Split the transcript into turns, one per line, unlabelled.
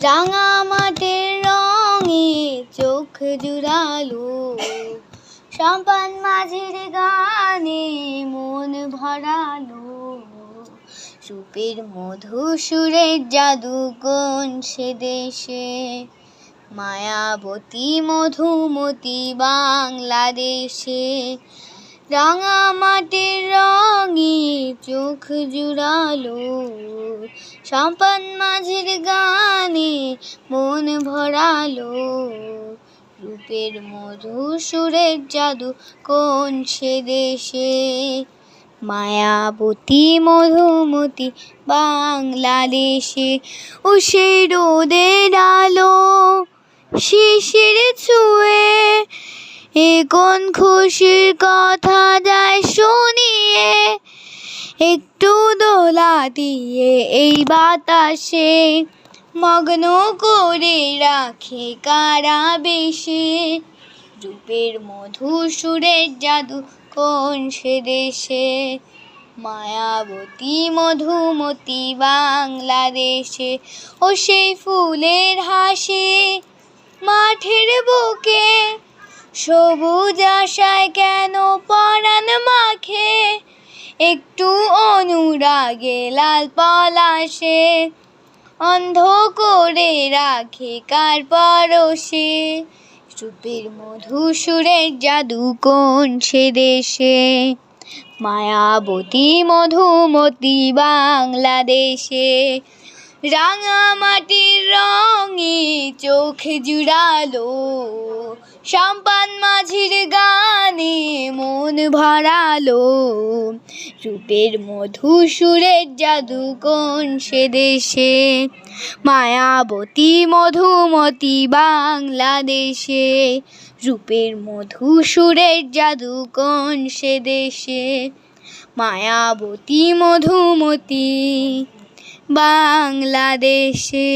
রাঙা মাটির রঙে চোখ জুড়ালো, সম্পান মাঝির গানে মন ভরালো। রূপের মধু সুরের জাদু কোন সে দেশে, মায়াবতী মধুমতি বাংলাদেশে। রাঙা মাটির রঙে চোখ জুড়ালো, সম্পান মাঝির গানে মন ভরালো। রূপের মধু সুরের জাদু কোন সে দেশে, মায়াবতী মধুমতি বাংলাদেশে। ও সেই রোদের আলো শিশির ছুঁয়ে, এ কোন খুশির কথা যায় শুনিয়ে। একটু দোলা দিয়ে এই বাতাসে, মগ্ন করে রাখে কারা বেশে। রূপের মধু সুরের জাদু কোন সে দেশে, মায়াবতী মধুমতি বাংলাদেশে। ও সেই ফুলের হাসি মাঠের বুকে, সবুজ আশায় কেন পরাণ মাখে। একটু অনুরাগে লাল পলাশে, অন্ধ করে রাখে কার পরশে। রূপের মধু সুরের জাদু কোন সে দেশে, মায়াবতী মধুমতি বাংলাদেশে। রাঙা মাটির রঙে চোখ জুড়ালো, সম্পান মাঝির গানে মন ভরালো। রূপের মধু সুরের জাদু কোন সে দেশে, মায়াবতী মধুমতি বাংলাদেশে। রূপের মধু সুরের জাদু কোন সে দেশে, মায়াবতী মধুমতি বাংলাদেশে।